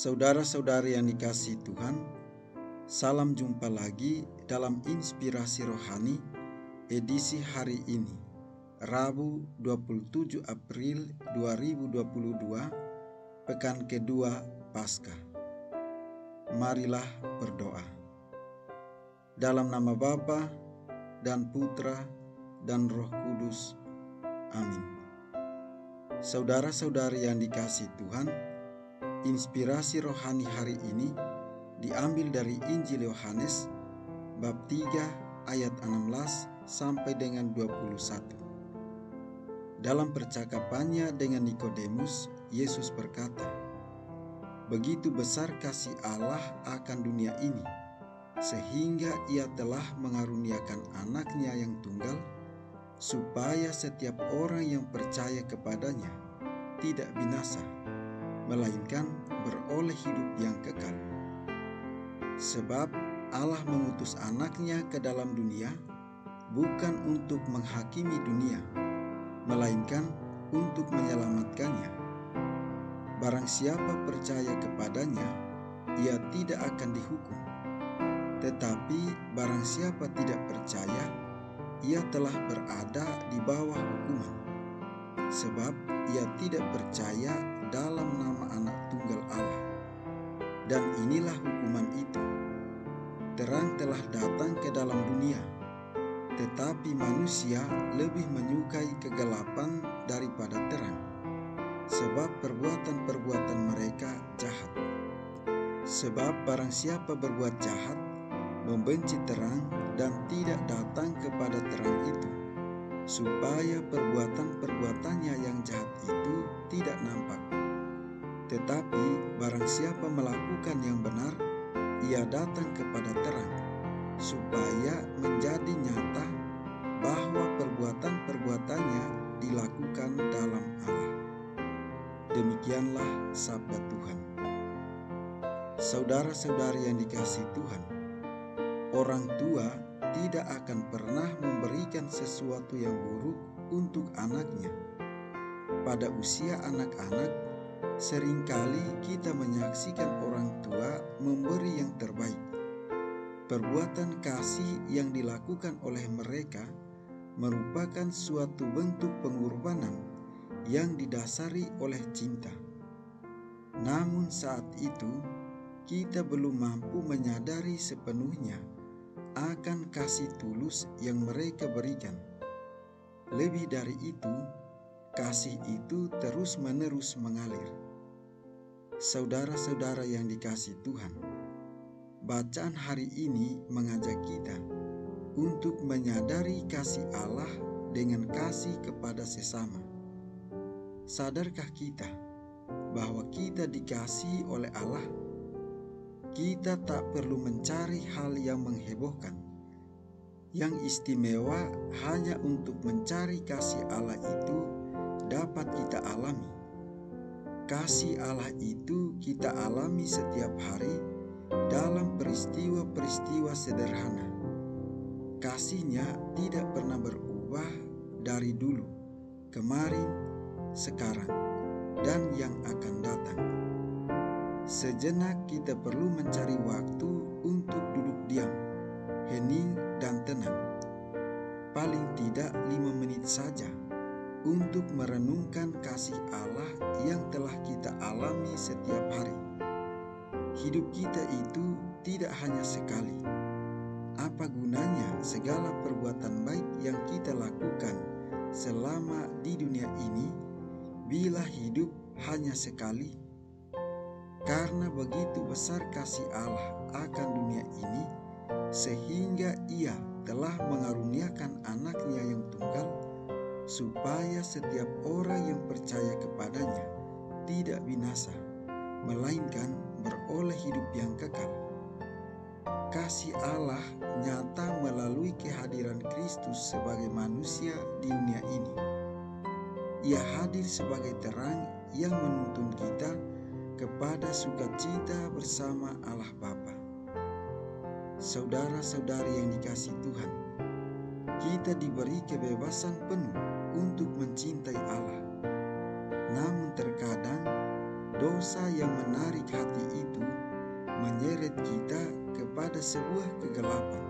Saudara-saudari yang dikasihi Tuhan, salam jumpa lagi dalam Inspirasi Rohani edisi hari ini, Rabu 27 April 2022, pekan kedua Paskah. Marilah berdoa. Dalam nama Bapa dan Putra dan Roh Kudus. Amin. Saudara-saudari yang dikasihi Tuhan, inspirasi rohani hari ini diambil dari Injil Yohanes bab 3 ayat 16 sampai dengan 21. Dalam percakapannya dengan Nikodemus, Yesus berkata, "Begitu besar kasih Allah akan dunia ini, sehingga Ia telah mengaruniakan anaknya yang tunggal, supaya setiap orang yang percaya kepadanya tidak binasa, melainkan beroleh hidup yang kekal. Sebab Allah mengutus anaknya ke dalam dunia, bukan untuk menghakimi dunia, melainkan untuk menyelamatkannya. Barang siapa percaya kepadanya, ia tidak akan dihukum. Tetapi barang siapa tidak percaya, ia telah berada di bawah hukuman, sebab ia tidak percaya dalam nama Anak Tunggal Allah. Dan inilah hukuman itu: terang telah datang ke dalam dunia, tetapi manusia lebih menyukai kegelapan daripada terang, sebab perbuatan-perbuatan mereka jahat. Sebab barang siapa berbuat jahat, membenci terang dan tidak datang kepada terang itu, supaya perbuatan-perbuatannya yang jahat itu tidak nampak. Tetapi barang siapa melakukan yang benar, ia datang kepada terang, supaya menjadi nyata bahwa perbuatan-perbuatannya dilakukan dalam Allah." Demikianlah sabda Tuhan. Saudara-saudari yang dikasihi Tuhan, orang tua tidak akan pernah memberikan sesuatu yang buruk untuk anaknya. Pada usia anak-anak, seringkali kita menyaksikan orang tua memberi yang terbaik. Perbuatan kasih yang dilakukan oleh mereka merupakan suatu bentuk pengorbanan yang didasari oleh cinta. Namun saat itu, kita belum mampu menyadari sepenuhnya akan kasih tulus yang mereka berikan. Lebih dari itu, kasih itu terus-menerus mengalir. Saudara-saudara yang dikasihi Tuhan, bacaan hari ini mengajak kita untuk menyadari kasih Allah dengan kasih kepada sesama. Sadarkah kita bahwa kita dikasihi oleh Allah? Kita tak perlu mencari hal yang menghebohkan. Yang istimewa hanya untuk mencari kasih Allah itu dapat kita alami. Kasih Allah itu kita alami setiap hari dalam peristiwa-peristiwa sederhana. Kasih-Nya tidak pernah berubah dari dulu, kemarin, sekarang, dan yang akan datang. Sejenak kita perlu mencari waktu untuk duduk diam, hening dan tenang. Paling tidak 5 menit saja untuk merenungkan kasih Allah yang telah kita alami setiap hari. Hidup kita itu tidak hanya sekali. Apa gunanya segala perbuatan baik yang kita lakukan selama di dunia ini bila hidup hanya sekali? Karena begitu besar kasih Allah akan dunia ini, sehingga Ia telah mengaruniakan anaknya yang tunggal, supaya setiap orang yang percaya kepadanya tidak binasa, melainkan beroleh hidup yang kekal. Kasih Allah nyata melalui kehadiran Kristus sebagai manusia di dunia ini. Ia hadir sebagai terang yang menuntun kita kepada sukacita bersama Allah Bapa. Saudara-saudari yang dikasihi Tuhan, kita diberi kebebasan penuh untuk mencintai Allah. Namun terkadang doa dosa yang menarik hati itu menyeret kita kepada sebuah kegelapan.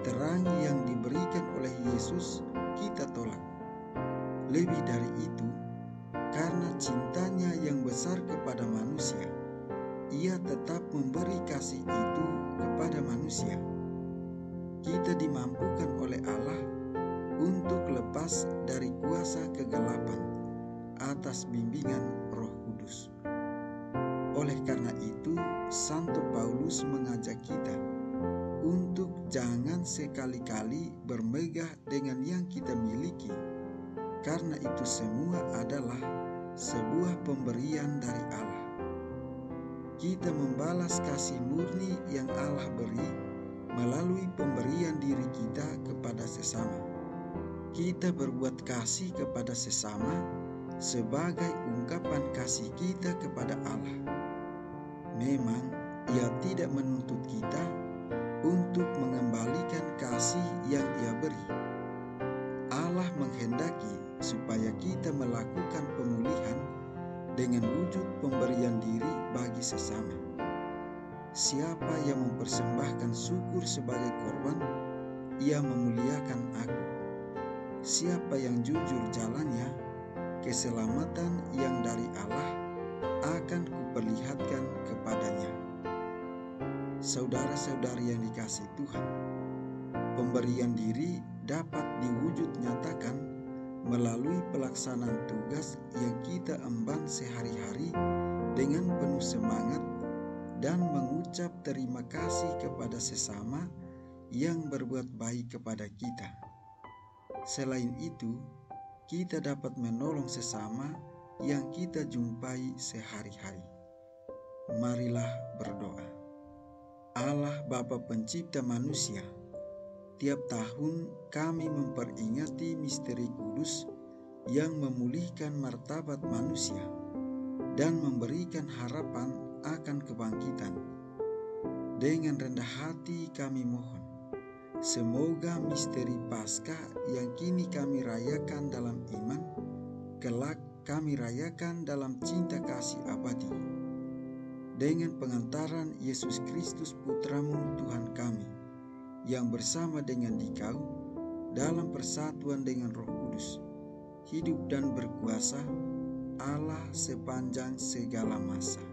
Terang yang diberikan oleh Yesus kita tolak. Lebih dari itu, karena cintanya yang besar kepada manusia, Ia tetap memberi kasih itu kepada manusia. Kita dimampukan oleh Allah untuk lepas dari kuasa kegelapan atas bimbingan Roh Kudus. Oleh karena itu, Santo Paulus mengajak kita untuk jangan sekali-kali bermegah dengan yang kita miliki, karena itu semua adalah sebuah pemberian dari Allah. Kita membalas kasih murni yang Allah beri melalui pemberian diri kita kepada sesama. Kita berbuat kasih kepada sesama sebagai ungkapan kasih kita kepada Allah. Memang Ia tidak menuntut kita untuk mengembalikan kasih yang Ia beri. Allah menghendaki supaya kita melakukan pemulihan dengan wujud pemberian diri bagi sesama. Siapa yang mempersembahkan syukur sebagai korban, ia memuliakan Aku. Siapa yang jujur jalannya, keselamatan yang dari Allah akan kuperlihatkan kepadanya. Saudara-saudari yang dikasihi Tuhan, pemberian diri dapat diwujud nyatakan melalui pelaksanaan tugas yang kita emban sehari-hari dengan penuh semangat dan mengucap terima kasih kepada sesama yang berbuat baik kepada kita. Selain itu, kita dapat menolong sesama yang kita jumpai sehari-hari. Marilah berdoa. Allah Bapa Pencipta manusia, tiap tahun kami memperingati misteri kudus yang memulihkan martabat manusia dan memberikan harapan akan kebangkitan. Dengan rendah hati kami mohon, semoga misteri Paskah yang kini kami rayakan dalam iman, kelak kami rayakan dalam cinta kasih abadi. Dengan pengantaran Yesus Kristus Putramu Tuhan kami, yang bersama dengan Dikau dalam persatuan dengan Roh Kudus, hidup dan berkuasa Allah sepanjang segala masa.